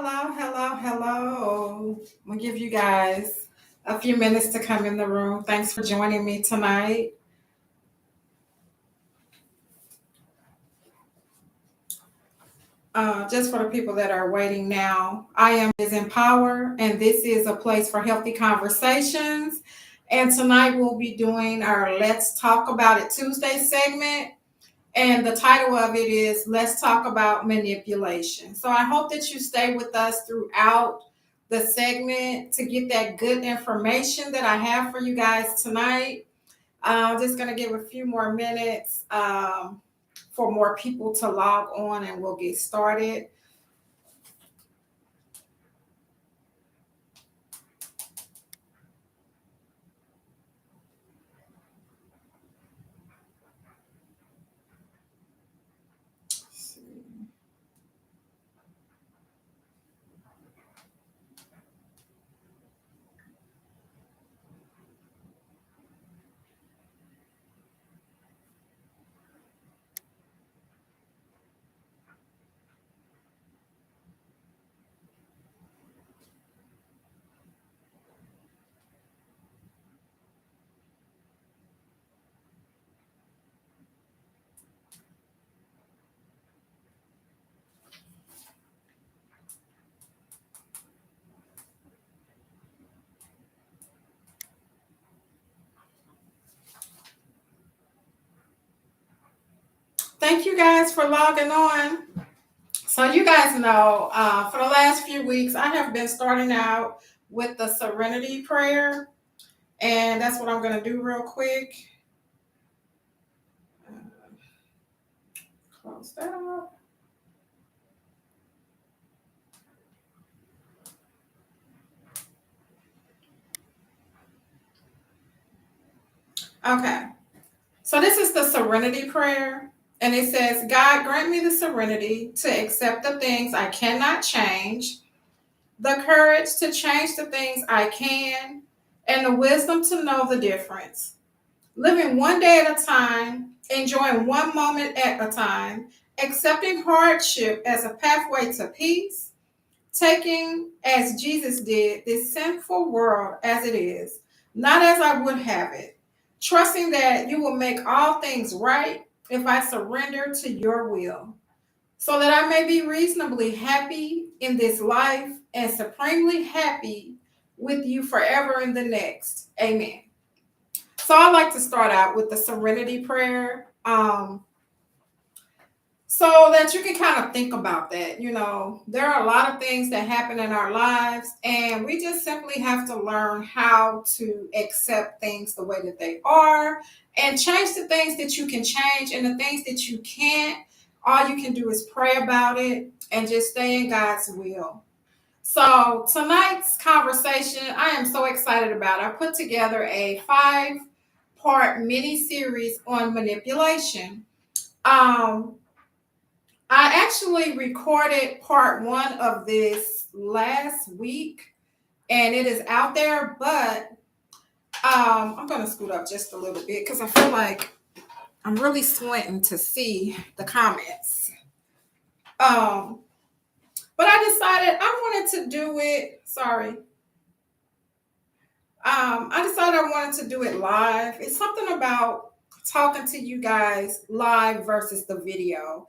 hello. I'm gonna give you guys a few minutes to come in the room. Thanks for joining me tonight. Just for the people that are waiting now, I am is Empower, and this is a place for healthy conversations. And tonight we'll be doing our Let's Talk About It Tuesday segment. And the title of it is Let's Talk About Manipulation. So I hope that you stay with us throughout the segment to get that good information that I have for you guys tonight. I'm just going to give a few more minutes for more people to log on and we'll get started. Thank you guys for logging on. So, you guys know for the last few weeks, I have been starting out with the Serenity Prayer. And that's what I'm going to do real quick. Close that up. Okay. So this is the serenity prayer. And it says, God, grant me the serenity to accept the things I cannot change, the courage to change the things I can, and the wisdom to know the difference. Living one day at a time, enjoying one moment at a time, accepting hardship as a pathway to peace, taking, as Jesus did, this sinful world as it is, not as I would have it, trusting that you will make all things right if I surrender to your will, so that I may be reasonably happy in this life and supremely happy with you forever in the next. Amen. So I like to start out with the serenity prayer. So that you can kind of think about that. There are a lot of things that happen in our lives, and we just simply have to learn how to accept things the way that they are and change the things that you can change, and the things that you can't, all you can do is pray about it and just stay in God's will. So tonight's conversation, I am so excited about. I put together a 5-part mini series on manipulation. I actually recorded part one of this last week, and it is out there, but I'm going to scoot up just a little bit because I feel like I'm really squinting to see the comments. Um, but I decided I wanted to do it. Sorry. I decided I wanted to do it live. It's something about talking to you guys live versus the video.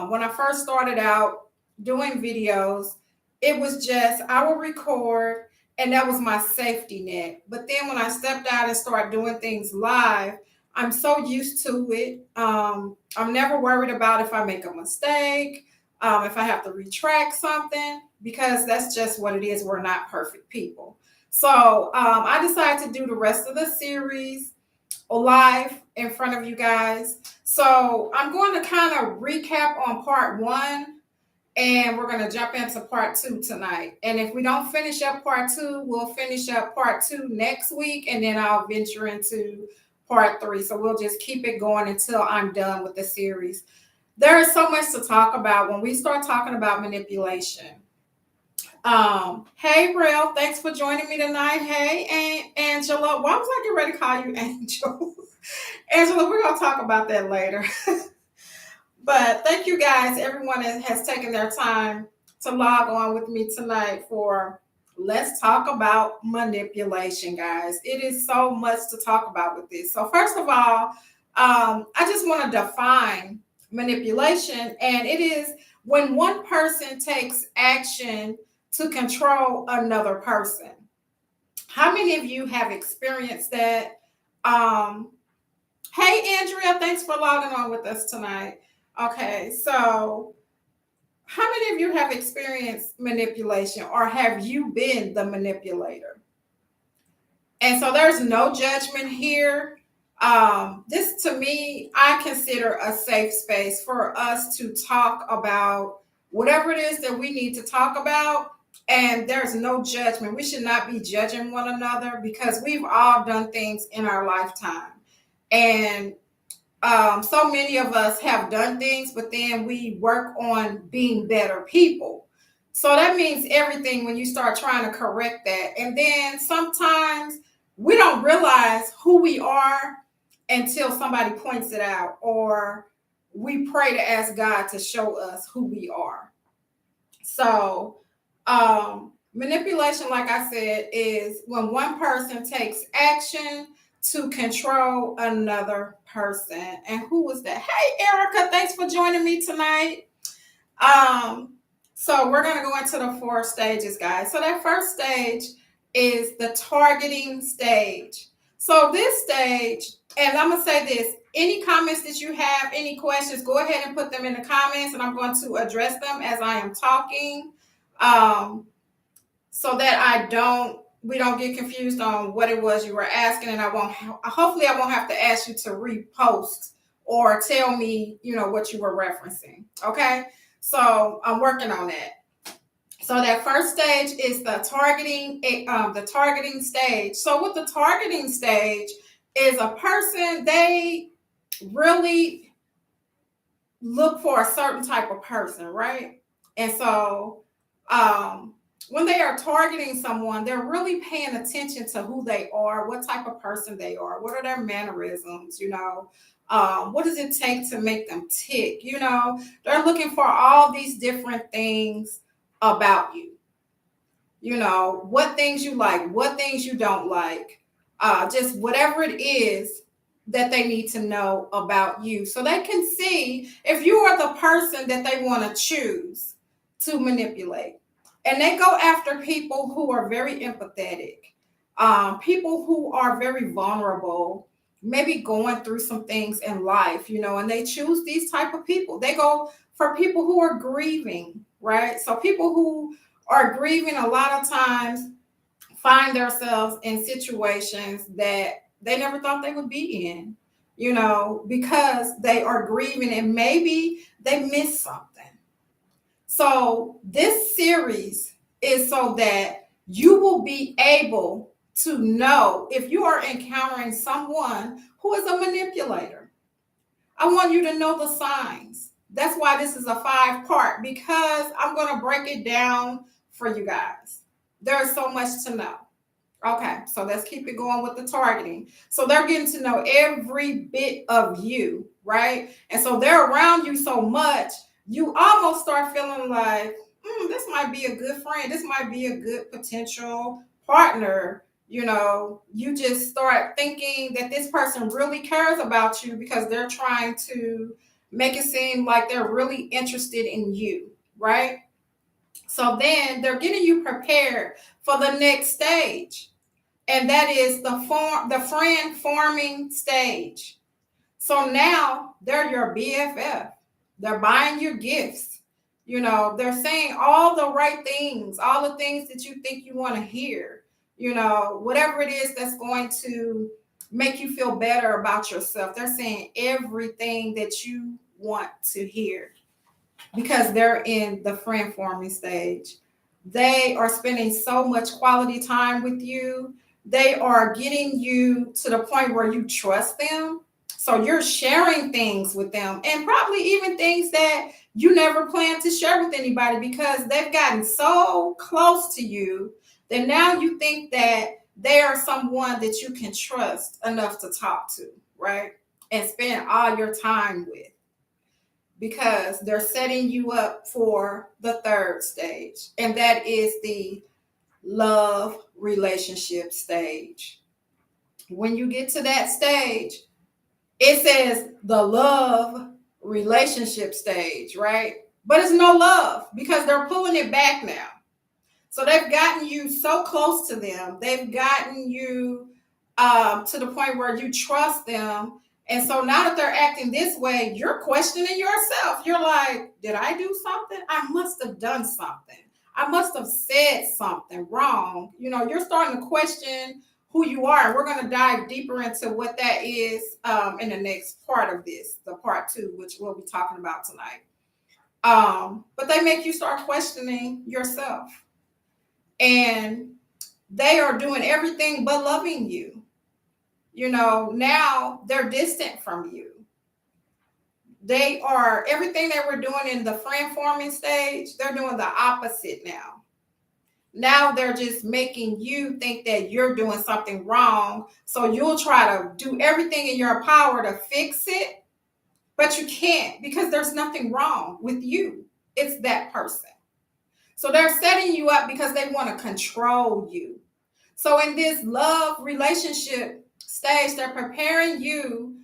When I first started out doing videos, it was just I would record and that was my safety net. But then when I stepped out and started doing things live, I'm so used to it. I'm never worried about if I make a mistake, if I have to retract something, because that's just what it is. We're not perfect people. So I decided to do the rest of the series live in front of you guys. So I'm going to kind of recap on part one, and we're going to jump into part two tonight. And if we don't finish up part two, we'll finish up part two next week, and then I'll venture into part three. So we'll just keep it going until I'm done with the series. There is so much to talk about when we start talking about manipulation. Hey, Rel, thanks for joining me tonight. Hey, Angela. Why was I getting ready to call you Angel? Angela, we're going to talk about that later. But thank you guys. Everyone has taken their time to log on with me tonight for Let's Talk About Manipulation, guys. It is so much to talk about with this. So, first of all, I just want to define manipulation, and it is when one person takes action to control another person. How many of you have experienced that? Um, hey, Andrea, thanks for logging on with us tonight. Okay, so how many of you have experienced manipulation or have you been the manipulator? And so there's no judgment here. This to me, I consider a safe space for us to talk about whatever it is that we need to talk about. And there's no judgment. We should not be judging one another because we've all done things in our lifetime. And so many of us have done things, but then we work on being better people. So that means everything when you start trying to correct that. And then sometimes we don't realize who we are until somebody points it out, or we pray to ask God to show us who we are. So, manipulation, like I said, is when one person takes action to control another person. And who was that? Hey, Erica, thanks for joining me tonight. So we're going to go into the 4 stages, guys. So that first stage is the targeting stage. So this stage, and I'm going to say this, any comments that you have, any questions, go ahead and put them in the comments, and I'm going to address them as I am talking, so that we don't get confused on what it was you were asking, and hopefully I won't have to ask you to repost or tell me, what you were referencing. Okay. So I'm working on that. So that first stage is the targeting stage. So with the targeting stage is a person, they really look for a certain type of person, right? And so when they are targeting someone, they're really paying attention to who they are, what type of person they are, what are their mannerisms, what does it take to make them tick? They're looking for all these different things about you. What things you like, what things you don't like, just whatever it is that they need to know about you so they can see if you are the person that they want to choose to manipulate. And they go after people who are very empathetic, people who are very vulnerable, maybe going through some things in life, and they choose these type of people. They go for people who are grieving, right? So people who are grieving a lot of times find themselves in situations that they never thought they would be in, because they are grieving and maybe they missed something. So this series is so that you will be able to know if you are encountering someone who is a manipulator. I want you to know the signs. That's why this is a 5-part, because I'm going to break it down for you guys. There's so much to know. Okay, so let's keep it going with the targeting. So they're getting to know every bit of you, right? And so they're around you so much, you almost start feeling like, this might be a good friend. This might be a good potential partner. You just start thinking that this person really cares about you because they're trying to make it seem like they're really interested in you, right? So then they're getting you prepared for the next stage. And that is the friend forming stage. So now they're your BFF. They're buying your gifts. They're saying all the right things, all the things that you think you want to hear. Whatever it is that's going to make you feel better about yourself. They're saying everything that you want to hear because they're in the friend forming stage. They are spending so much quality time with you. They are getting you to the point where you trust them. So you're sharing things with them, and probably even things that you never planned to share with anybody because they've gotten so close to you that now you think that they are someone that you can trust enough to talk to, right? And spend all your time with. because they're setting you up for the third stage, and that is the love relationship stage. When you get to that stage, it says the love relationship stage, right? But it's no love because they're pulling it back now. So they've gotten you so close to them. They've gotten you to the point where you trust them. And so now that they're acting this way, you're questioning yourself. You're like, did I do something? I must have done something. I must have said something wrong. You're starting to question who you are. And we're going to dive deeper into what that is in the next part of this, the part two, which we'll be talking about tonight. But they make you start questioning yourself. And they are doing everything but loving you. Now they're distant from you. They are everything they were doing in the friend forming stage, they're doing the opposite now. Now they're just making you think that you're doing something wrong. So you'll try to do everything in your power to fix it, but you can't because there's nothing wrong with you. It's that person. So they're setting you up because they want to control you. So in this love relationship stage, they're preparing you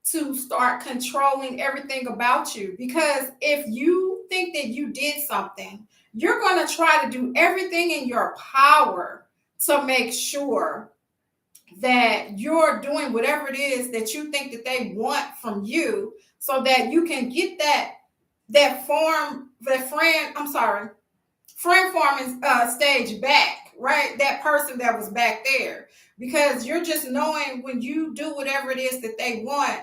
to start controlling everything about you. Because if you think that you did something, you're going to try to do everything in your power to make sure that you're doing whatever it is that you think that they want from you so that you can get friend forming stage back, right? That person that was back there. Because you're just knowing when you do whatever it is that they want,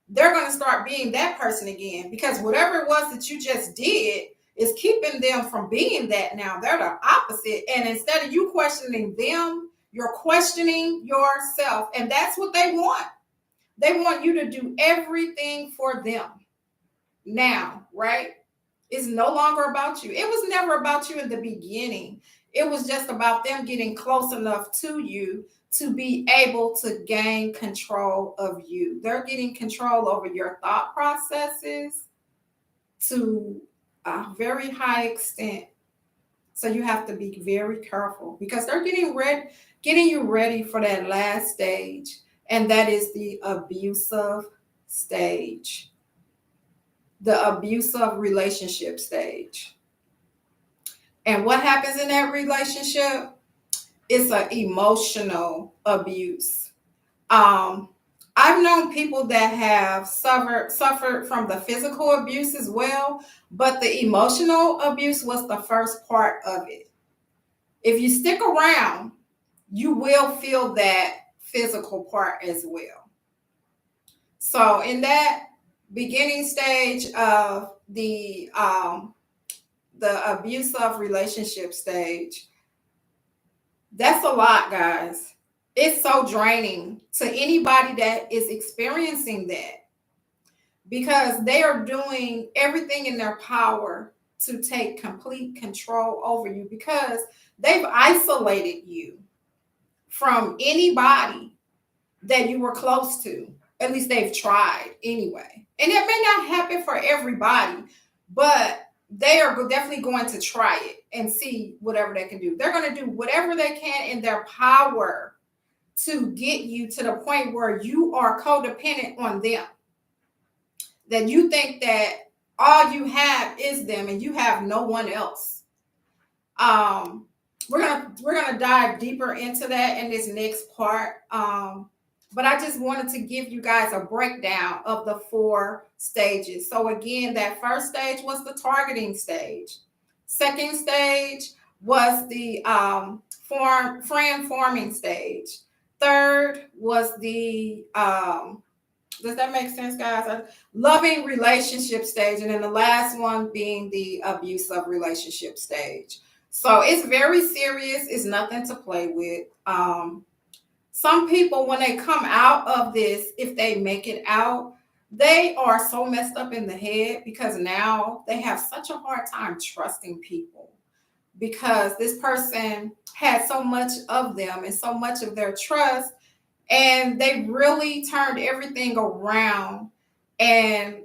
they're going to start being that person again. Because whatever it was that you just did is keeping them from being that now. They're the opposite. And instead of you questioning them, you're questioning yourself. And that's what they want. They want you to do everything for them now, right? It's no longer about you. It was never about you in the beginning. It was just about them getting close enough to you to be able to gain control of you. They're getting control over your thought processes to a very high extent. So you have to be very careful because they're getting you ready for that last stage, and that is the abusive stage. The abusive relationship stage. And what happens in that relationship? It's an emotional abuse. I've known people that have suffered from the physical abuse as well, but the emotional abuse was the first part of it. If you stick around, you will feel that physical part as well. So in that beginning stage of the abusive relationship stage, that's a lot, guys. It's so draining to anybody that is experiencing that because they are doing everything in their power to take complete control over you because they've isolated you from anybody that you were close to. At least they've tried anyway. And it may not happen for everybody, but they are definitely going to try it and see whatever they can do. They're going to do whatever they can in their power to get you to the point where you are codependent on them. That you think that all you have is them and you have no one else. We're gonna dive deeper into that in this next part. But I just wanted to give you guys a breakdown of the 4 stages. So again, that first stage was the targeting stage. Second stage was the friend forming stage. Third was the does that make sense, guys? Loving relationship stage, and then the last one being the abusive relationship stage. So it's very serious. It's nothing to play with. Some people, when they come out of this, if they make it out, they are so messed up in the head because now they have such a hard time trusting people because this person had so much of them and so much of their trust, and they really turned everything around and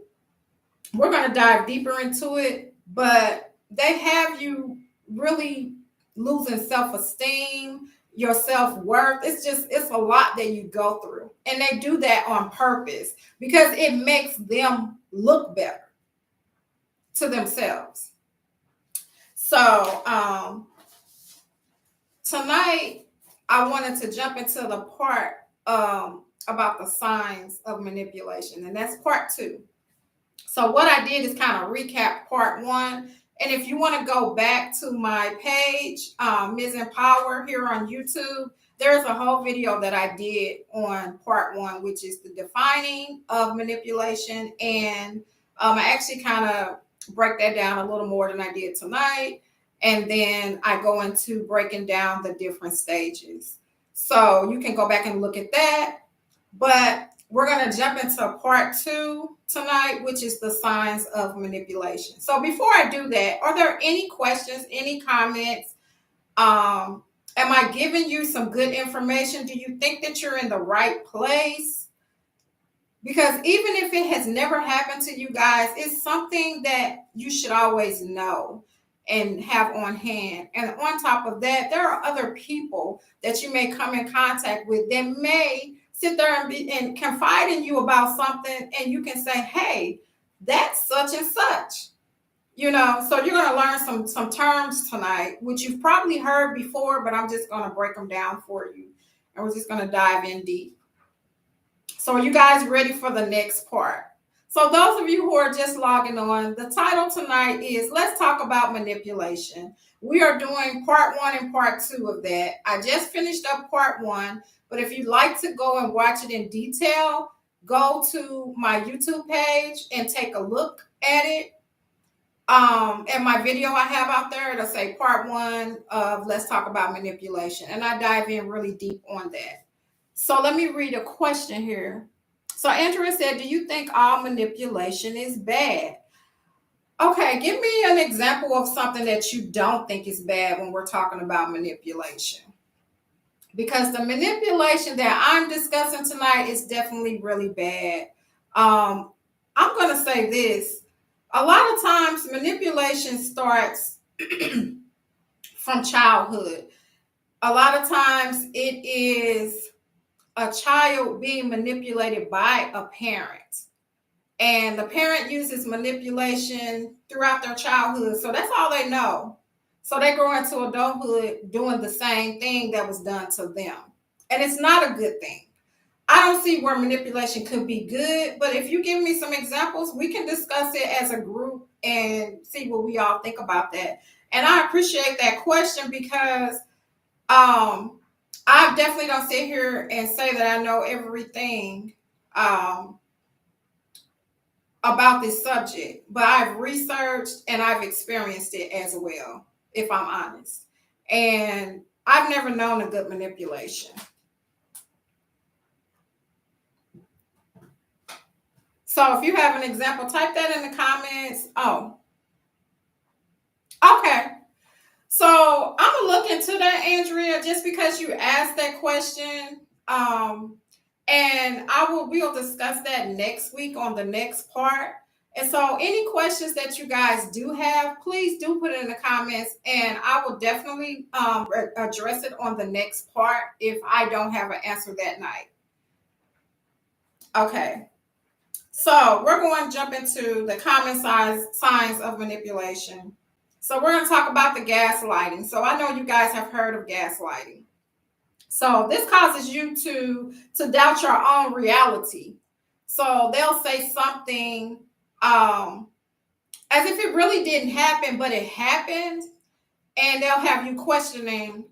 We're going to dive deeper into it, but they have you really losing self-esteem, your self-worth. It's a lot that you go through. And they do that on purpose because it makes them look better to themselves. So, tonight I wanted to jump into the part about the signs of manipulation, and that's part two. So what I did is kind of recap part one. And if you want to go back to my page, Ms. Empower here on YouTube, there's a whole video that I did on part one, which is the defining of manipulation. And I actually kind of break that down a little more than I did tonight. And then I go into breaking down the different stages. So you can go back and look at that. But we're going to jump into part two tonight, which is the signs of manipulation. So before I do that, are there any questions, any comments? Am I giving you some good information? Do you think that you're in the right place? Because even if it has never happened to you guys, it's something that you should always know and have on hand. And on top of that, there are other people that you may come in contact with that may sit there and confide in you about something, and you can say, hey, that's such and such. So you're going to learn some terms tonight, which you've probably heard before, but I'm just going to break them down for you. And we're just going to dive in deep. So are you guys ready for the next part? So those of you who are just logging on, the title tonight is Let's Talk About Manipulation. We are doing part one and part two of that. I just finished up part one, but if you'd like to go and watch it in detail, go to my YouTube page and take a look at it. And my video I have out there, it'll say part one of Let's Talk About Manipulation. And I dive in really deep on that. So let me read a question here. So Andrea said, do you think all manipulation is bad? Okay, give me an example of something that you don't think is bad when we're talking about manipulation. Because the manipulation that I'm discussing tonight is definitely really bad. I'm going to say this. A lot of times manipulation starts from childhood. A lot of times it is a child being manipulated by a parent. And the parent uses manipulation throughout their childhood. So that's all they know. So they grow into adulthood doing the same thing that was done to them. And it's not a good thing. I don't see where manipulation could be good, but if you give me some examples, we can discuss it as a group and see what we all think about that. And I appreciate that question because I definitely don't sit here and say that I know everything about this subject, but I've researched and I've experienced it as well, if I'm honest. And I've never known a good manipulation. So if you have an example, type that in the comments. Oh, okay. So I'm gonna look into that, Andrea, just because you asked that question. And we'll discuss that next week on the next part. And so any questions that you guys do have, please do put it in the comments, and I will definitely address it on the next part if I don't have an answer that night. Okay. So we're going to jump into the common signs of manipulation. So we're going to talk about the gaslighting. So I know you guys have heard of gaslighting. So this causes you to doubt your own reality. So they'll say something as if it really didn't happen, but it happened. And they'll have you questioning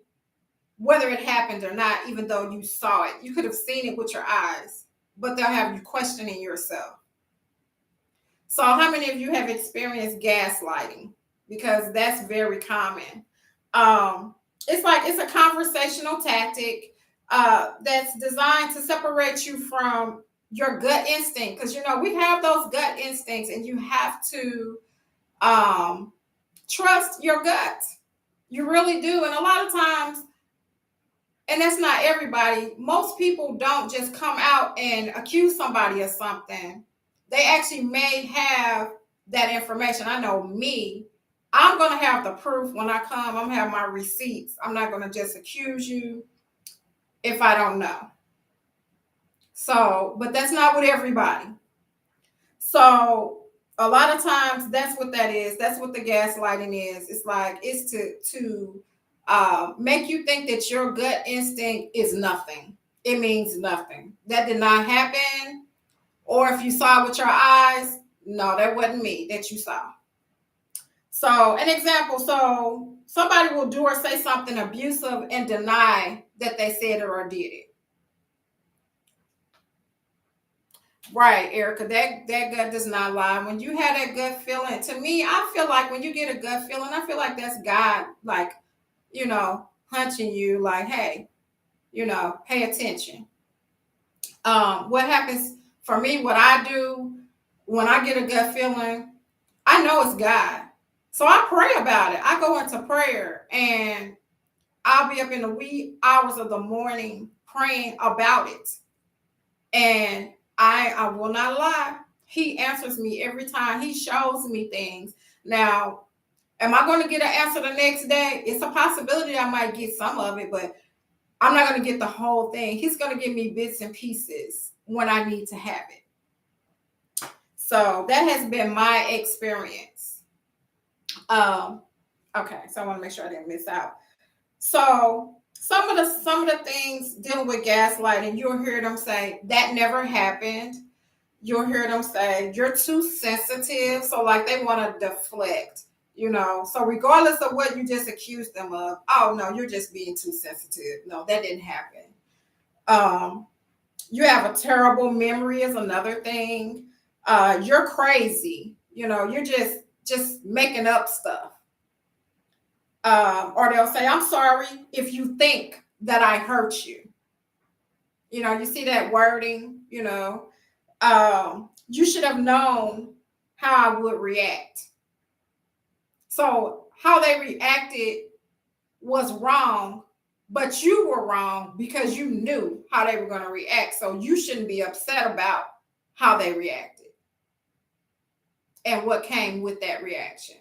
whether it happened or not, even though you saw it. You could have seen it with your eyes, but they'll have you questioning yourself. So how many of you have experienced gaslighting? Because that's very common. It's a conversational tactic that's designed to separate you from your gut instinct. Because, we have those gut instincts, and you have to trust your gut. You really do. And a lot of times, and that's not everybody, most people don't just come out and accuse somebody of something. They actually may have that information. I know me. I'm going to have the proof when I come. I'm going to have my receipts. I'm not going to just accuse you if I don't know. So, but that's not with everybody. So, a lot of times that's what that is. That's what the gaslighting is. It's like it's to make you think that your gut instinct is nothing. It means nothing. That did not happen. Or if you saw it with your eyes, no, that wasn't me that you saw. So, an example, so somebody will do or say something abusive and deny that they said it or did it. Right, Erica, that gut does not lie. When you have that gut feeling, to me, I feel like when you get a gut feeling, I feel like that's God, like, hunching you, like, hey, pay attention. What happens for me, what I do when I get a gut feeling, I know it's God. So I pray about it. I go into prayer and I'll be up in the wee hours of the morning praying about it. And I will not lie. He answers me every time. He shows me things. Now, am I going to get an answer the next day? It's a possibility I might get some of it, but I'm not going to get the whole thing. He's going to give me bits and pieces when I need to have it. So that has been my experience. Okay, so I want to make sure I didn't miss out. So some of the things dealing with gaslighting, you'll hear them say that never happened. You'll hear them say you're too sensitive. So like they want to deflect, So regardless of what you just accused them of, oh no, you're just being too sensitive. No, that didn't happen. You have a terrible memory is another thing. You're crazy. You're just making up stuff. Or they'll say, I'm sorry if you think that I hurt you. You see that wording, you should have known how I would react. So how they reacted was wrong, but you were wrong because you knew how they were going to react. So you shouldn't be upset about how they reacted and what came with that reaction.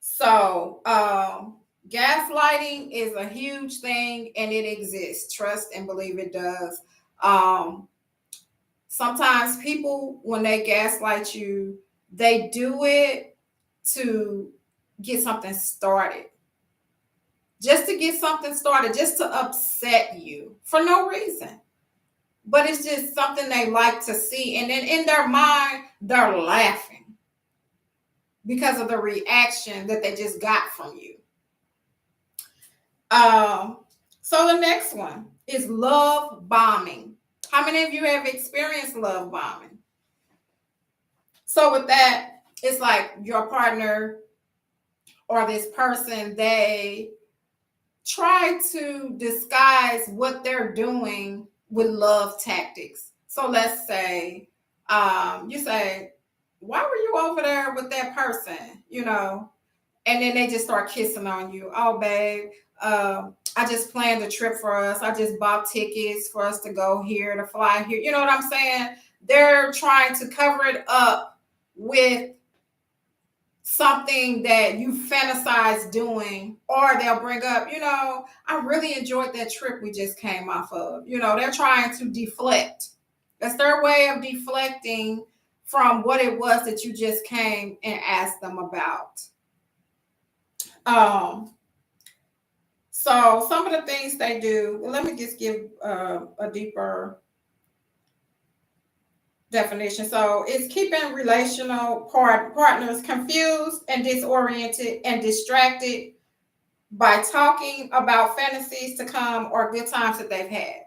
So, gaslighting is a huge thing and it exists. Trust and believe it does. Sometimes people, when they gaslight you, they do it to get something started. Just to get something started, just to upset you for no reason. But it's just something they like to see. And then in their mind, they're laughing because of the reaction that they just got from you. So the next one is love bombing. How many of you have experienced love bombing? So with that, it's like your partner or this person, they try to disguise what they're doing with love tactics. So let's say you say, why were you over there with that person? And then they just start kissing on you. Oh, babe, I just planned a trip for us. I just bought tickets for us to go here, to fly here. You know what I'm saying? They're trying to cover it up with something that you fantasize doing, or they'll bring up, I really enjoyed that trip we just came off of. They're trying to deflect. That's their way of deflecting from what it was that you just came and asked them about. So some of the things they do, let me just give a deeper definition. So it's keeping relational partners confused and disoriented and distracted by talking about fantasies to come or good times that they've had.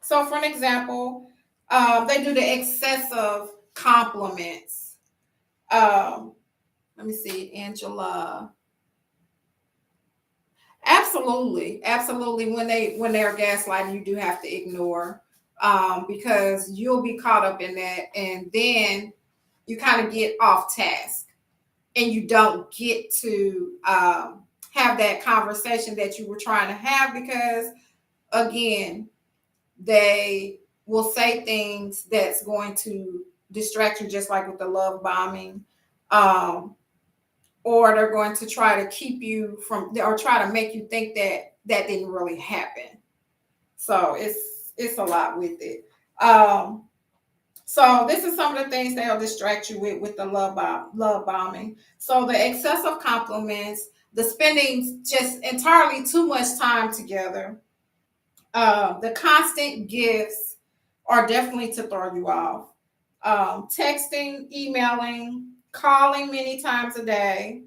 So for an example, they do the excessive compliments. Let me see, Angela. Absolutely. When they're gaslighting, you do have to ignore, because you'll be caught up in that, and then you kind of get off task, and you don't get to have that conversation that you were trying to have, because again, they will say things that's going to distract you, just like with the love bombing. Um, or they're going to try to keep you from, or try to make you think that that didn't really happen. So it's a lot with it. So this is some of the things they'll distract you with the love bombing. So the excessive compliments, the spending just entirely too much time together, the constant gifts are definitely to throw you off. Texting, emailing, calling many times a day.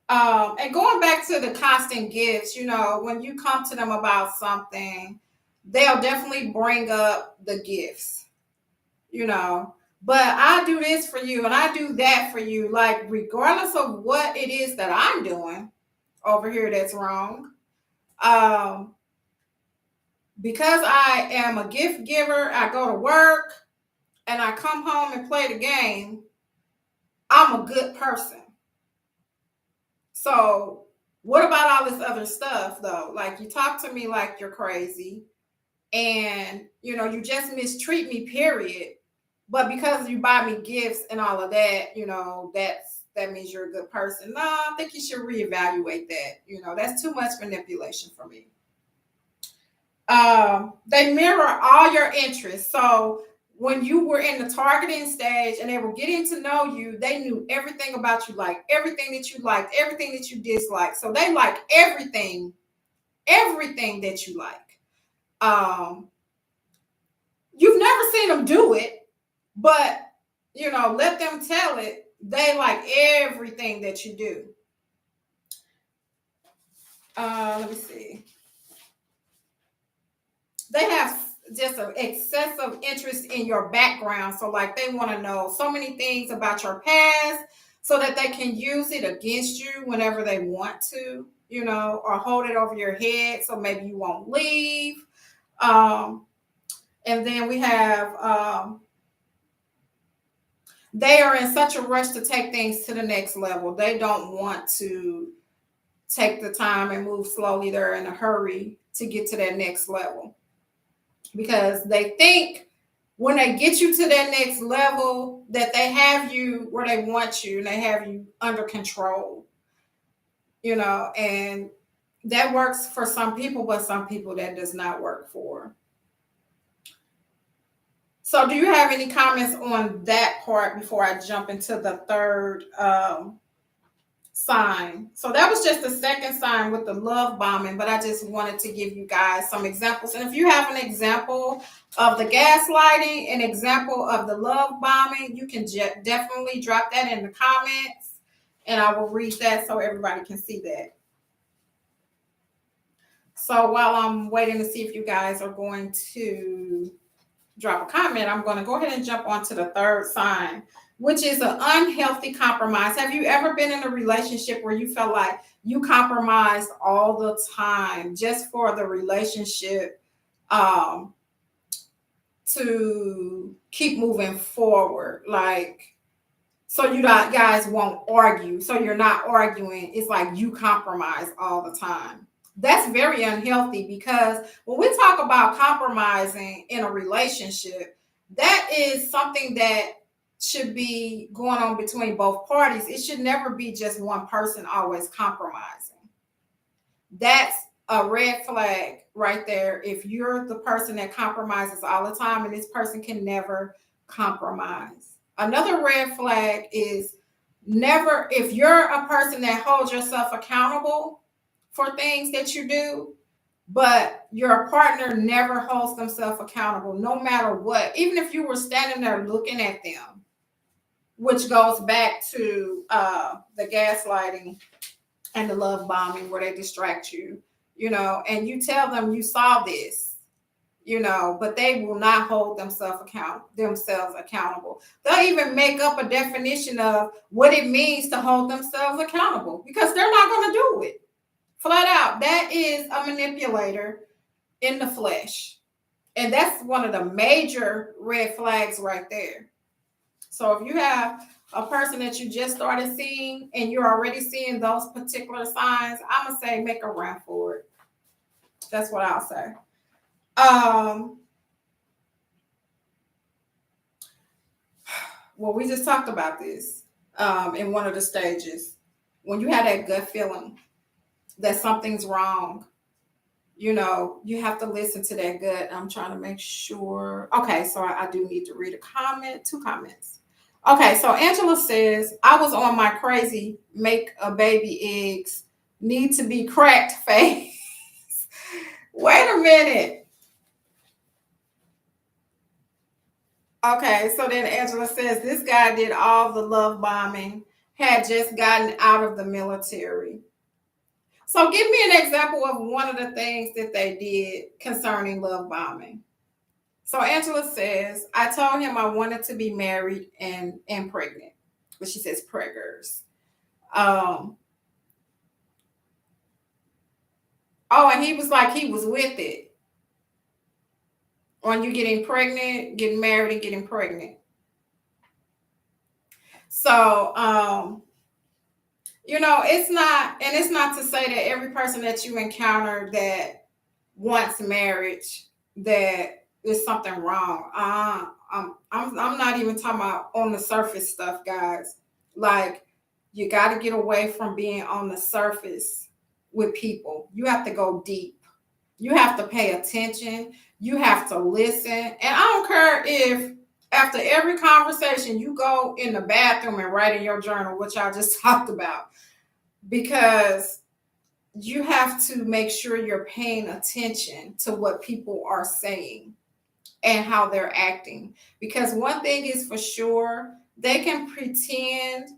And going back to the constant gifts, when you come to them about something, they'll definitely bring up the gifts, but I do this for you and I do that for you. Like, regardless of what it is that I'm doing over here that's wrong, um, because I am a gift giver, I go to work and I come home and play the game, I'm a good person. So what about all this other stuff though? Like, you talk to me like you're crazy and you just mistreat me, period. But because you buy me gifts and all of that, that means you're a good person. No, I think you should reevaluate that. That's too much manipulation for me. They mirror all your interests. So when you were in the targeting stage and they were getting to know you, they knew everything about you, like everything that you liked, everything that you disliked. So they like everything that you like. You've never seen them do it, but let them tell it. They like everything that you do. Let me see. They have just an excessive interest in your background. So like they want to know so many things about your past so that they can use it against you whenever they want to, or hold it over your head so maybe you won't leave. And then we have they are in such a rush to take things to the next level. They don't want to take the time and move slowly. They're in a hurry to get to that next level because they think when they get you to that next level that they have you where they want you and they have you under control, and that works for some people, but some people that does not work for. So do you have any comments on that part before I jump into the third sign? So that was just the second sign with the love bombing, but I just wanted to give you guys some examples. And if you have an example of the gaslighting, an example of the love bombing, you can definitely drop that in the comments and I will read that so everybody can see that. So while I'm waiting to see if you guys are going to drop a comment, I'm going to go ahead and jump on to the third sign, which is an unhealthy compromise. Have you ever been in a relationship where you felt like you compromised all the time just for the relationship to keep moving forward? Like, so you guys won't argue. So you're not arguing. It's like you compromise all the time. That's very unhealthy because when we talk about compromising in a relationship, that is something that should be going on between both parties. It should never be just one person always compromising. That's a red flag right there. If you're the person that compromises all the time and this person can never compromise. Another red flag is never, if you're a person that holds yourself accountable for things that you do, but your partner never holds themselves accountable, no matter what. Even if you were standing there looking at them, which goes back to the gaslighting and the love bombing where they distract you, and you tell them you saw this, but they will not hold themselves accountable. They'll even make up a definition of what it means to hold themselves accountable because they're not going to do it. Flat out. That is a manipulator in the flesh. And that's one of the major red flags right there. So if you have a person that you just started seeing and you're already seeing those particular signs, I'm going to say make a run for it. That's what I'll say. Well, we just talked about this in one of the stages. When you have that gut feeling that something's wrong, you have to listen to that gut. I'm trying to make sure. Okay, so I do need to read a comment, two comments. Okay, so Angela says, I was on my crazy make a baby eggs need to be cracked phase. Wait a minute. Okay, so then Angela says, this guy did all the love bombing, had just gotten out of the military. So give me an example of one of the things that they did concerning love bombing. So Angela says, I told him I wanted to be married and pregnant. But she says preggers. Um, oh, and he was like he was with it. On you getting pregnant, getting married, and getting pregnant. So it's not to say that every person that you encounter that wants marriage that there's something wrong. I'm not even talking about on the surface stuff, guys. Like, you got to get away from being on the surface with people. You have to go deep. You have to pay attention. You have to listen. And I don't care if after every conversation you go in the bathroom and write in your journal, which I just talked about, because you have to make sure you're paying attention to what people are saying and how they're acting. Because one thing is for sure, they can pretend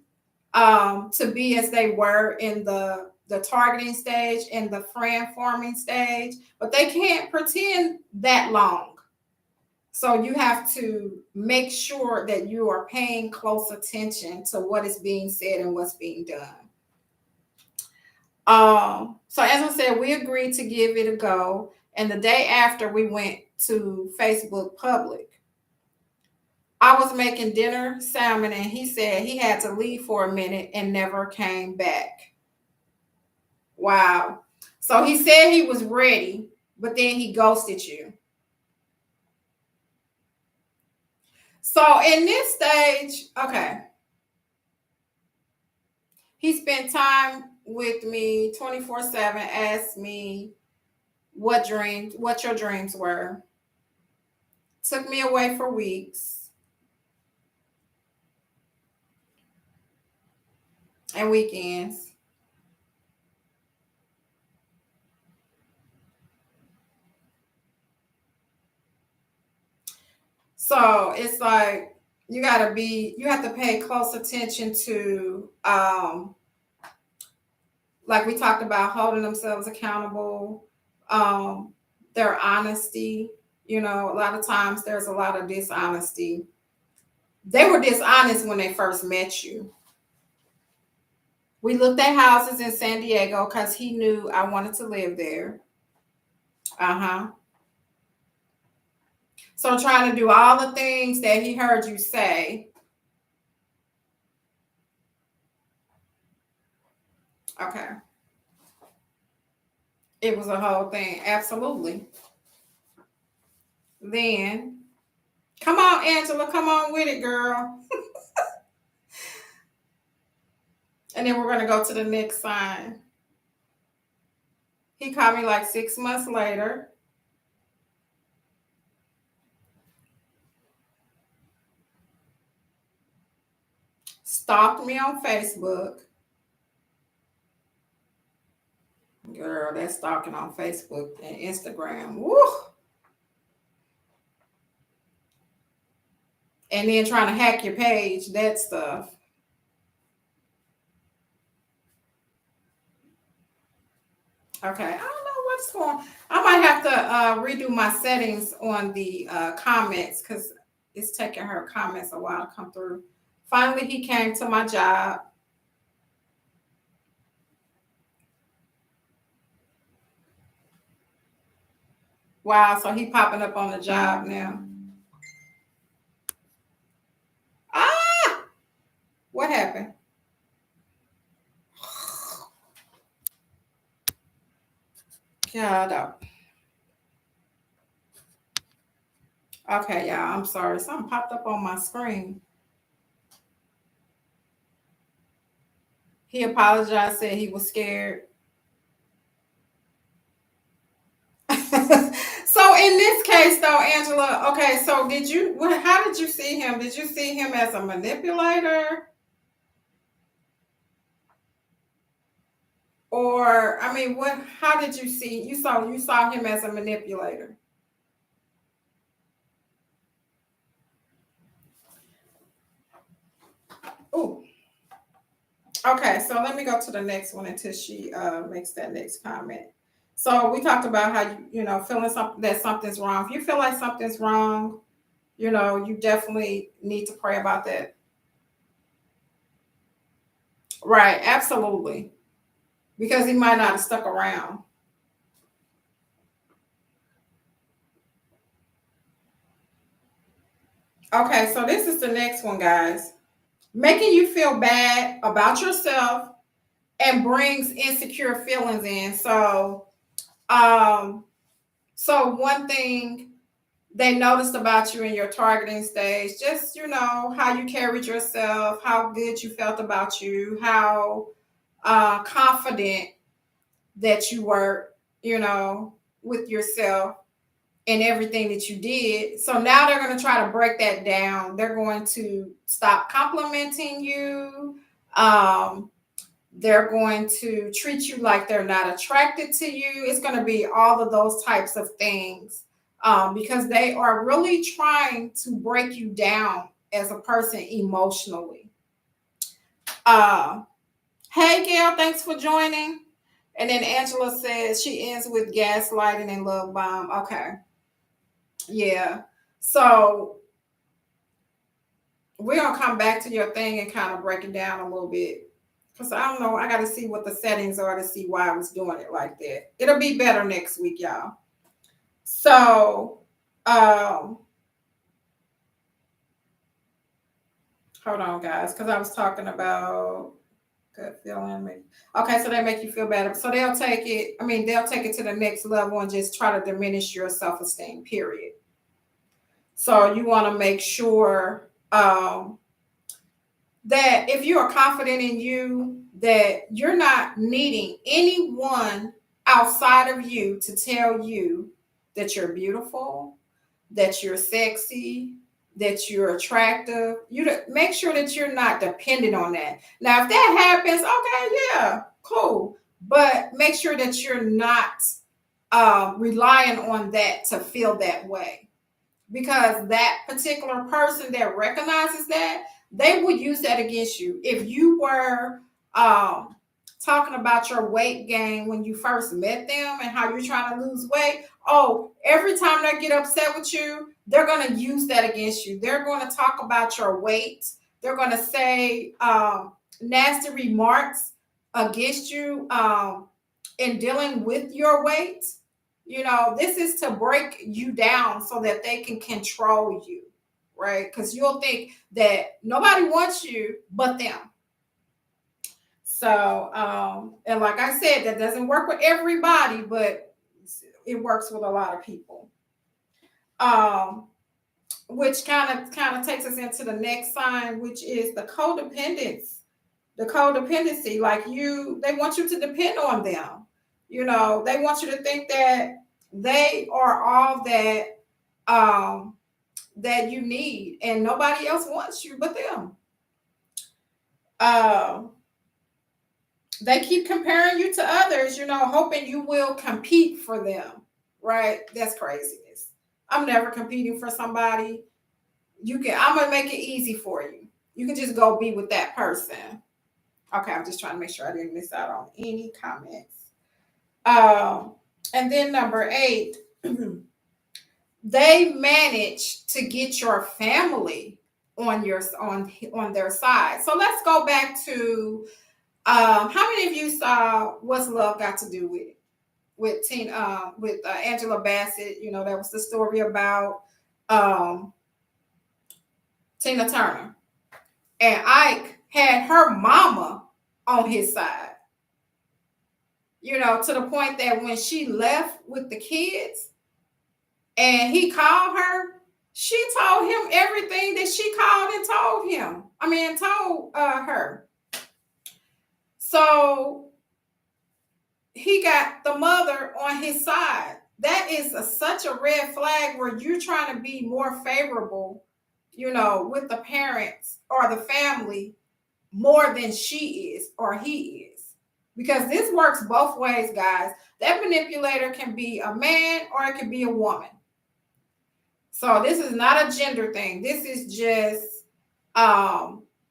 to be as they were in the targeting stage and the friend forming stage, but they can't pretend that long. So you have to make sure that you are paying close attention to what is being said and what's being done. So as I said, we agreed to give it a go. And the day after we went to Facebook public, I was making dinner salmon and he said he had to leave for a minute and never came back. Wow. So he said he was ready, but then he ghosted you. So in this stage, okay, he spent time with me 24/7, asked me what your dreams were. Took me away for weeks and weekends. So it's like you have to pay close attention to like we talked about, holding themselves accountable, um, their honesty. A lot of times there's a lot of dishonesty. They were dishonest when they first met you. We looked at houses in San Diego because he knew I wanted to live there. Uh-huh. So trying to do all the things that he heard you say. Okay. It was a whole thing. Absolutely. Then, come on, Angela, come on with it, girl. And then we're going to go to the next sign. He called me like 6 months later. Stalked me on Facebook. Girl, that's stalking on Facebook and Instagram. Woo! And then trying to hack your page, that stuff. Okay, I don't know what's going. I might have to redo my settings on the comments because it's taking her comments a while to come through. Finally, he came to my job. Wow, so he popping up on the job now. Ah, what happened? God. Okay, y'all. I'm sorry. Something popped up on my screen. He apologized, said he was scared. So in this case, though, Angela, okay, so how did you see him? Did you see him as a manipulator? Or, I mean, how did you see, you saw him as a manipulator? Oh, okay, so let me go to the next one until she makes that next comment. So we talked about how feeling something that something's wrong. If you feel like something's wrong, you definitely need to pray about that. Right, absolutely. Because he might not have stuck around. Okay, so this is the next one, guys. Making you feel bad about yourself and brings insecure feelings in. Um, so one thing they noticed about you in your targeting stage, just how you carried yourself, how good you felt about you, how confident that you were, you know, with yourself and everything that you did. So now they're going to try to break that down. They're going to stop complimenting you. Um, they're going to treat you like they're not attracted to you. It's going to be all of those types of things because they are really trying to break you down as a person emotionally. Uh, hey, Gail, thanks for joining. And then Angela says she ends with gaslighting and love bomb. Okay. Yeah. So we're going to come back to your thing and kind of break it down a little bit. Because I don't know. I got to see what the settings are to see why I was doing it like that. It'll be better next week, y'all. So, hold on, guys. Because I was talking about good feeling. Okay, so they make you feel better. So they'll take it. I mean, they'll take it to the next level and just try to diminish your self-esteem, period. So you want to make sure that if you are confident in you, that you're not needing anyone outside of you to tell you that you're beautiful, that you're sexy, that you're attractive. You to make sure that you're not dependent on that. Now, if that happens, okay, yeah, cool. But make sure that you're not relying on that to feel that way because that particular person that recognizes that they would use that against you if you were talking about your weight gain when you first met them and how you're trying to lose weight. Oh, every time they get upset with you, they're going to use that against you. They're going to talk about your weight. They're going to say nasty remarks against you in dealing with your weight. This is to break you down so that they can control you, right? Because you'll think that nobody wants you but them. So, and like I said, that doesn't work with everybody, but it works with a lot of people. Which kind of takes us into the next sign, which is the codependence. The codependency, like they want you to depend on them. They want you to think that they are all that you need, and nobody else wants you but them. Uh, they keep comparing you to others, hoping you will compete for them. Right? That's craziness. I'm never competing for somebody. I'm gonna make it easy for you. You can just go be with that person. Okay, I'm just trying to make sure I didn't miss out on any comments. And then number 8, they manage to get your family on their side. So let's go back to how many of you saw What's Love Got to Do with It with Tina with Angela Bassett? That was the story about Tina Turner, and Ike had her mama on his side. To the point that when she left with the kids and he called her, she told him everything that she called and told him. I mean, told her. So he got the mother on his side. That is such a red flag where you're trying to be more favorable, with the parents or the family more than she is or he is. Because this works both ways, guys. That manipulator can be a man or it can be a woman. So this is not a gender thing. This is just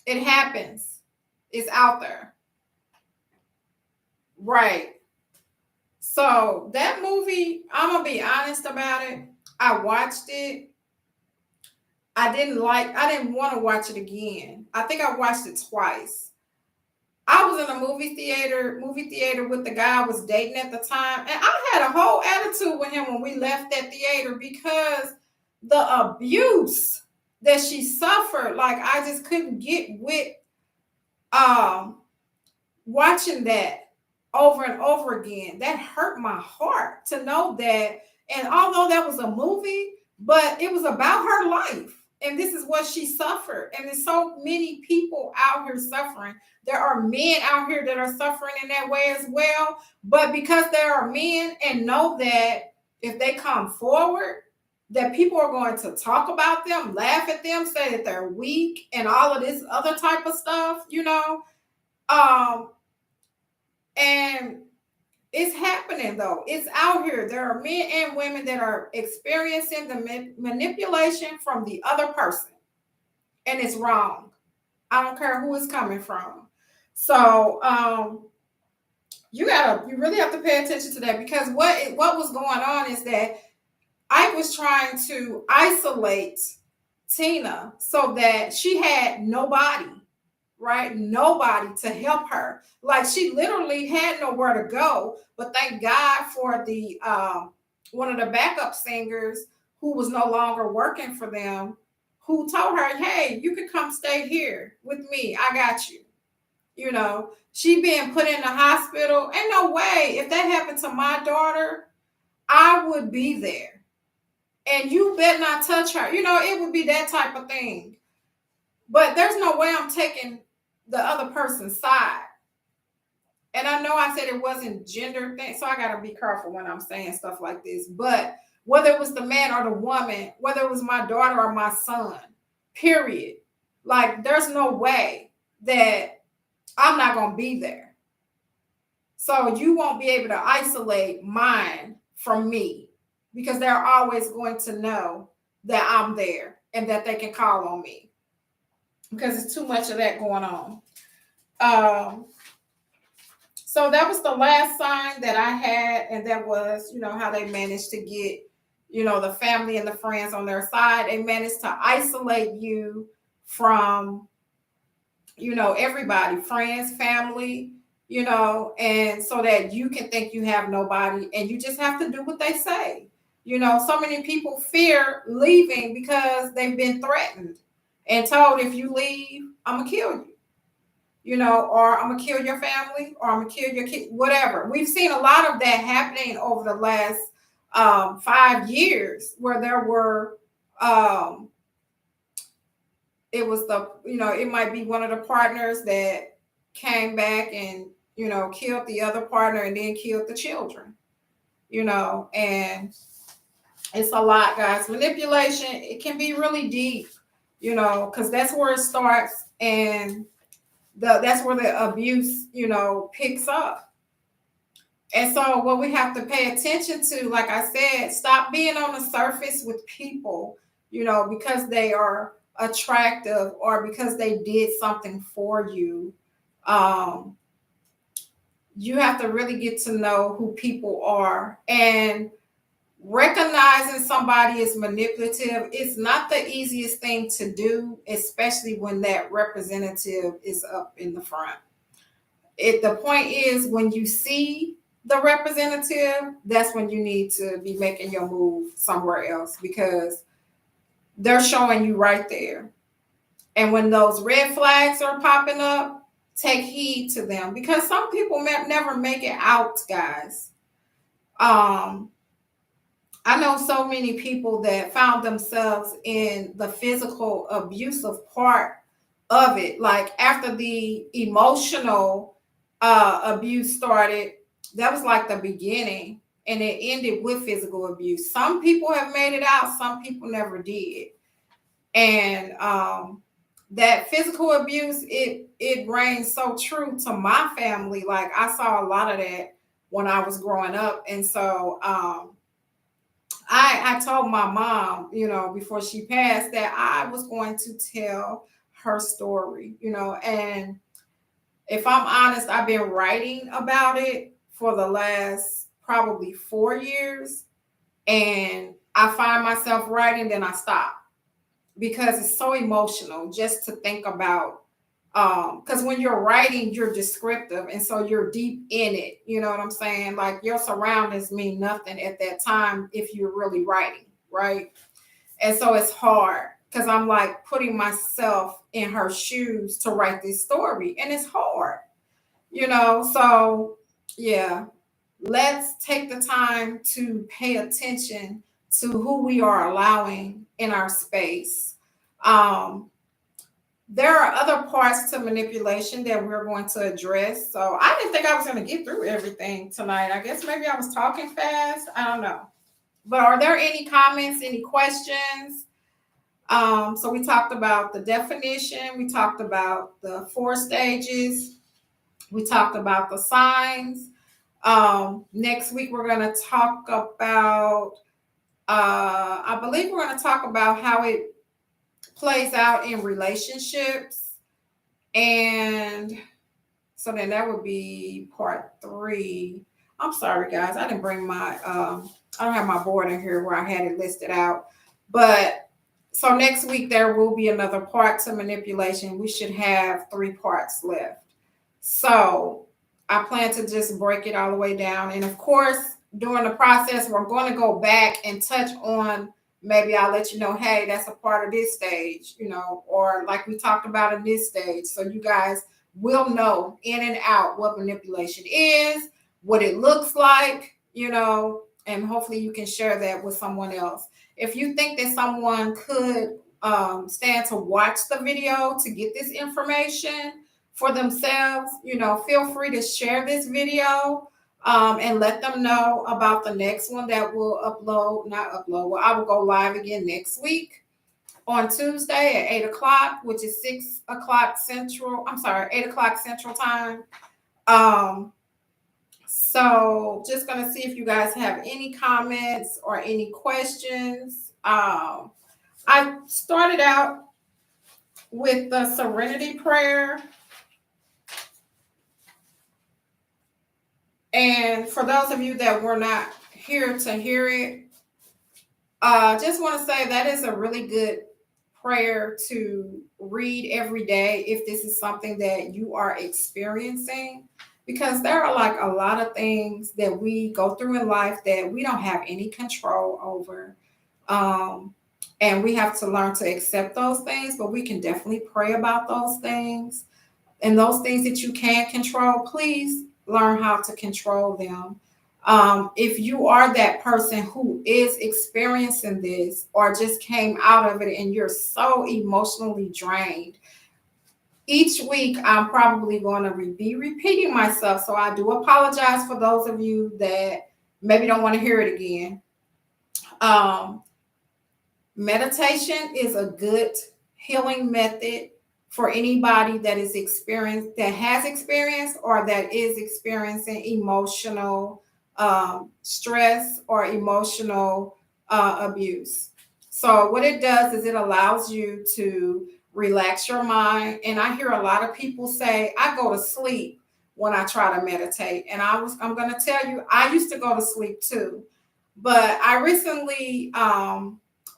it happens. It's out there. Right. So that movie, I'm gonna be honest about it. I watched it. I didn't want to watch it again. I think I watched it twice. I was in a movie theater with the guy I was dating at the time, and I had a whole attitude with him when we left that theater because the abuse that she suffered, like I just couldn't get with watching that over and over again. That hurt my heart to know that. And although that was a movie, but it was about her life. And this is what she suffered. And there's so many people out here suffering. There are men out here that are suffering in that way as well. But because there are men and know that if they come forward, that people are going to talk about them, laugh at them, say that they're weak, and all of this other type of stuff, And it's happening though. It's out here. There are men and women that are experiencing the manipulation from the other person. And it's wrong. I don't care who it's coming from. So you really have to pay attention to that, because what was going on is that I was trying to isolate Tina so that she had nobody, right? Nobody to help her. Like she literally had nowhere to go. But thank God for the one of the backup singers who was no longer working for them, who told her, "Hey, you can come stay here with me. I got you." She being put in the hospital. Ain't no way. If that happened to my daughter, I would be there. And you better not touch her. It would be that type of thing. But there's no way I'm taking the other person's side. And I know I said it wasn't gender thing, so I got to be careful when I'm saying stuff like this. But whether it was the man or the woman, whether it was my daughter or my son, period. Like, there's no way that I'm not going to be there. So you won't be able to isolate mine from me, because they're always going to know that I'm there and that they can call on me, because it's too much of that going on. So that was the last sign that I had, and that was, how they managed to get, the family and the friends on their side. They managed to isolate you from, everybody, friends, family, and so that you can think you have nobody, and you just have to do what they say. So many people fear leaving because they've been threatened and told, if you leave, I'm going to kill you. Or I'm gonna kill your family, or I'm gonna kill your kid, whatever. We've seen a lot of that happening over the last 5 years, where there were, it was it might be one of the partners that came back and, killed the other partner and then killed the children, and it's a lot, guys. Manipulation, it can be really deep, because that's where it starts, and that's where the abuse, picks up. And so what we have to pay attention to, like I said, stop being on the surface with people, because they are attractive or because they did something for you. You have to really get to know who people are, and recognizing somebody is manipulative is not the easiest thing to do, especially when that representative is up in the front. The point is, when you see the representative, that's when you need to be making your move somewhere else, because they're showing you right there. And when those red flags are popping up, take heed to them, because some people never make it out, guys. I know so many people that found themselves in the physical abusive part of it. Like, after the emotional abuse started, that was like the beginning, and it ended with physical abuse. Some people have made it out, some people never did. And that physical abuse, it rang so true to my family. Like I saw a lot of that when I was growing up. And so I told my mom, before she passed, that I was going to tell her story, and if I'm honest, I've been writing about it for the last probably 4 years. And I find myself writing, then I stop because it's so emotional just to think about. Because when you're writing, you're descriptive, and so you're deep in it. You know what I'm saying? Like your surroundings mean nothing at that time if you're really writing, right? And so it's hard because I'm like putting myself in her shoes to write this story, and it's hard, So yeah, let's take the time to pay attention to who we are allowing in our space. Um, there are other parts to manipulation that we're going to address. So I didn't think I was going to get through everything tonight. I guess maybe I was talking fast. I don't know. But are there any comments, any questions? So we talked about the definition. We talked about the 4 stages. We talked about the signs. Next week, we're going to talk about, I believe we're going to talk about how it plays out in relationships. And so then that would be part 3. I'm sorry, guys. I didn't bring my, I don't have my board in here where I had it listed out. But so next week, there will be another part to manipulation. We should have 3 parts left. So I plan to just break it all the way down. And of course, during the process, we're going to go back and touch on, maybe I'll let you know, hey, that's a part of this stage, or like we talked about in this stage. So you guys will know in and out what manipulation is, what it looks like, and hopefully you can share that with someone else. If you think that someone could stand to watch the video to get this information for themselves, feel free to share this video and let them know about the next one that will well, I will go live again next week on Tuesday at 8 o'clock, which is 6 o'clock Central. I'm sorry, 8 o'clock Central time. So just going to see if you guys have any comments or any questions. I started out with the serenity prayer. And for those of you that were not here to hear it, just want to say that is a really good prayer to read every day if this is something that you are experiencing, because there are like a lot of things that we go through in life that we don't have any control over. And we have to learn to accept those things, but we can definitely pray about those things. And those things that you can't control, please learn how to control them. If you are that person who is experiencing this or just came out of it and you're so emotionally drained, each week I'm probably going to be repeating myself. So I do apologize for those of you that maybe don't want to hear it again. Meditation is a good healing method for anybody that has experienced or that is experiencing emotional stress or emotional abuse. So what it does is it allows you to relax your mind. And I hear a lot of people say, I go to sleep when I try to meditate. And I'm going to tell you, I used to go to sleep too. But I recently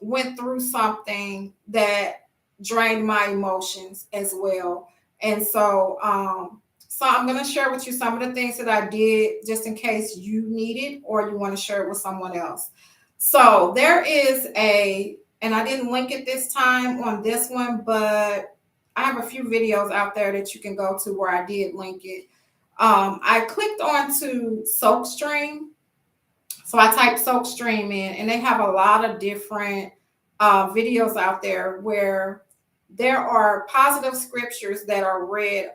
went through something that drained my emotions as well. And so I'm going to share with you some of the things that I did just in case you need it or you want to share it with someone else. So there is and I didn't link it this time on this one, but I have a few videos out there that you can go to where I did link it. I clicked on to SoapStream. So I typed SoapStream in, and they have a lot of different videos out there where there are positive scriptures that are read,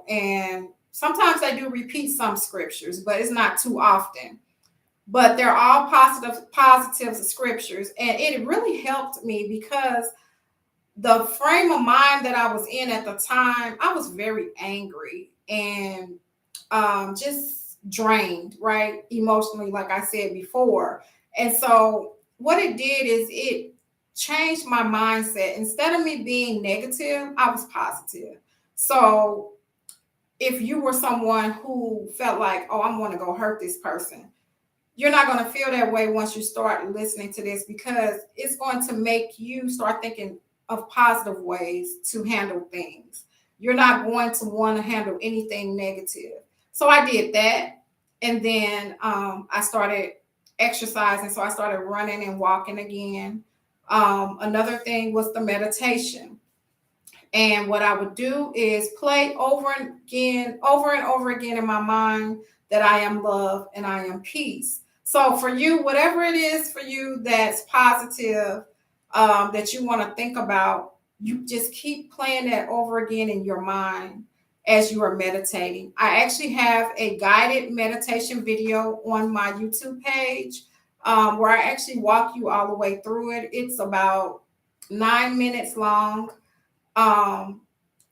and Sometimes I do repeat some scriptures, but it's not too often. But they're all positive scriptures, and it really helped me because the frame of mind that I was in at the time, I was very angry and just drained, right? Emotionally, like I said before. And so, what it did is it changed my mindset. Instead of me being negative, I was positive. So, if you were someone who felt like, oh, I'm going to go hurt this person, you're not going to feel that way once you start listening to this, because it's going to make you start thinking of positive ways to handle things. You're not going to want to handle anything negative. So I did that. And then I started exercising. So I started running and walking again. Another thing was the meditation. And what I would do is play over and over again in my mind that I am love and I am peace. So for you, whatever it is for you that's positive, that you want to think about, you just keep playing that over again in your mind as you are meditating. I actually have a guided meditation video on my YouTube page, where I actually walk you all the way through it. It's about 9 minutes long. um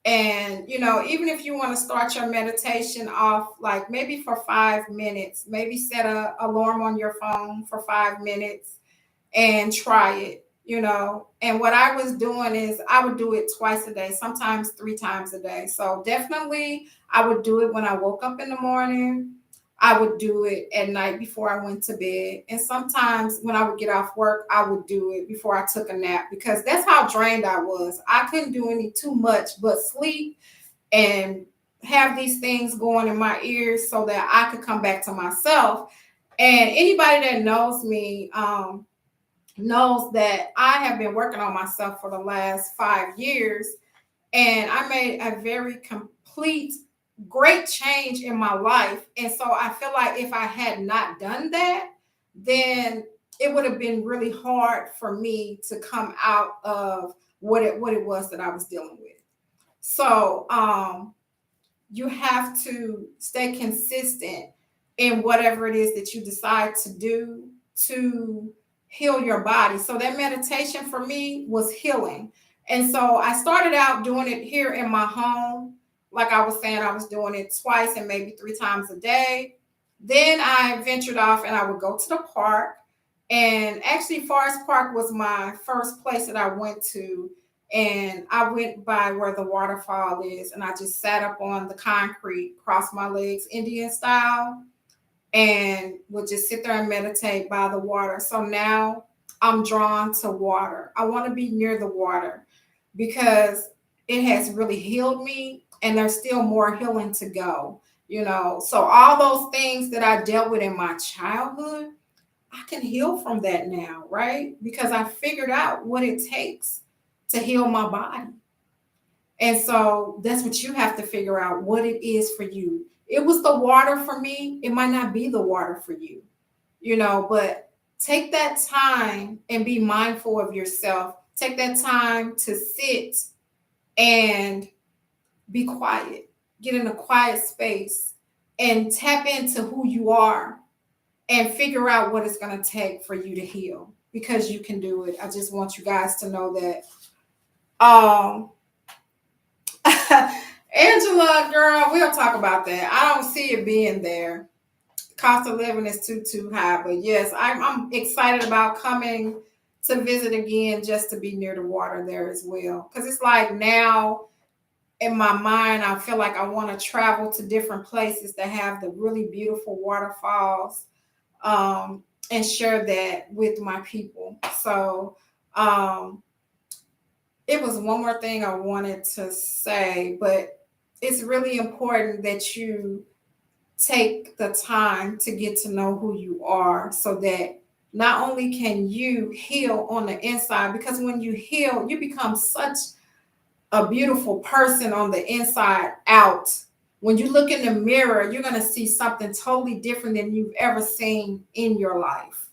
and even if you want to start your meditation off, like maybe for 5 minutes, maybe set a alarm on your phone for 5 minutes and try it. And what I was doing is I would do it twice a day, sometimes 3 times a day. So definitely I would do it when I woke up in the morning. I would do it at night before I went to bed. And sometimes when I would get off work, I would do it before I took a nap, because that's how drained I was. I couldn't do any too much but sleep and have these things going in my ears so that I could come back to myself. And anybody that knows me, knows that I have been working on myself for the last 5 years, and I made a very complete, great change in my life. And so I feel like if I had not done that, then it would have been really hard for me to come out of what it was that I was dealing with. So you have to stay consistent in whatever it is that you decide to do to heal your body. So that meditation for me was healing. And so I started out doing it here in my home. Like I was saying, I was doing it twice and maybe 3 times a day. Then I ventured off and I would go to the park. And actually, Forest Park was my first place that I went to. And I went by where the waterfall is, and I just sat up on the concrete, crossed my legs Indian style, and would just sit there and meditate by the water. So now I'm drawn to water. I want to be near the water because it has really healed me, and there's still more healing to go. So all those things that I dealt with in my childhood, I can heal from that now, right? Because I figured out what it takes to heal my body. And so that's what you have to figure out, what it is for you. It was the water for me. It might not be the water for you, but take that time and be mindful of yourself. Take that time to sit and be quiet, get in a quiet space and tap into who you are and figure out what it's going to take for you to heal, because you can do it. I just want you guys to know that. Um, Angela, girl, we'll talk about that. I don't see it being there. Cost of living is too high, but yes, I'm excited about coming to visit again, just to be near the water there as well. Because it's like now in my mind, I feel like I want to travel to different places that have the really beautiful waterfalls, and share that with my people. So it was one more thing I wanted to say, but it's really important that you take the time to get to know who you are, so that not only can you heal on the inside, because when you heal, you become such a beautiful person on the inside out. When you look in the mirror, you're going to see something totally different than you've ever seen in your life.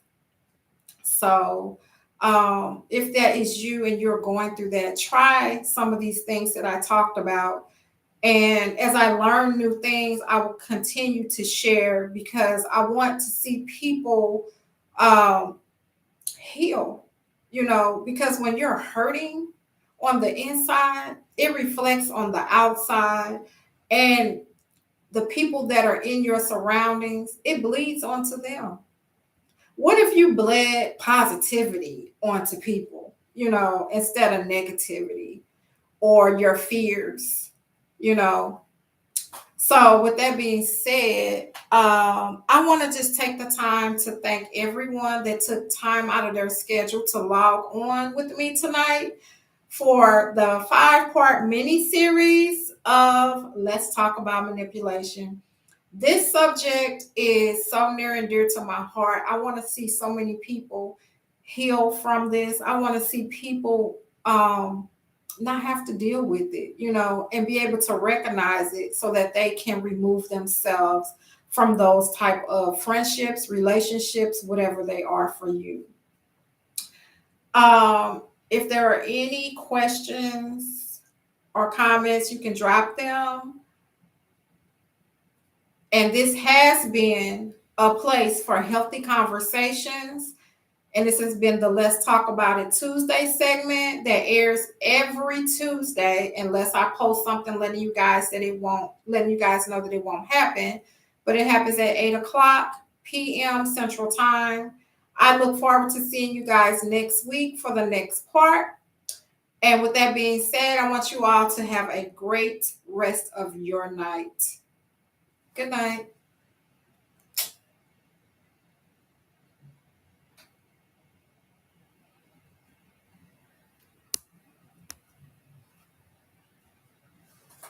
So, if that is you and you're going through that, try some of these things that I talked about And as I learn new things, I will continue to share because I want to see people um, heal, because when you're hurting on the inside, it reflects on the outside. And the people that are in your surroundings, it bleeds onto them. What if you bled positivity onto people, instead of negativity or your fears, you know? So, with that being said, I want to just take the time to thank everyone that took time out of their schedule to log on with me tonight for the 5-part mini series of Let's Talk About Manipulation. This subject is so near and dear to my heart. I want to see so many people heal from this. I want to see people not have to deal with it, and be able to recognize it so that they can remove themselves from those type of friendships, relationships, whatever they are for you. If there are any questions or comments, you can drop them. And this has been a place for healthy conversations. And this has been the Let's Talk About It Tuesday segment that airs every Tuesday, unless I post something letting you guys know that it won't happen. But it happens at 8:00 p.m. Central Time. I look forward to seeing you guys next week for the next part. And with that being said, I want you all to have a great rest of your night. Good night.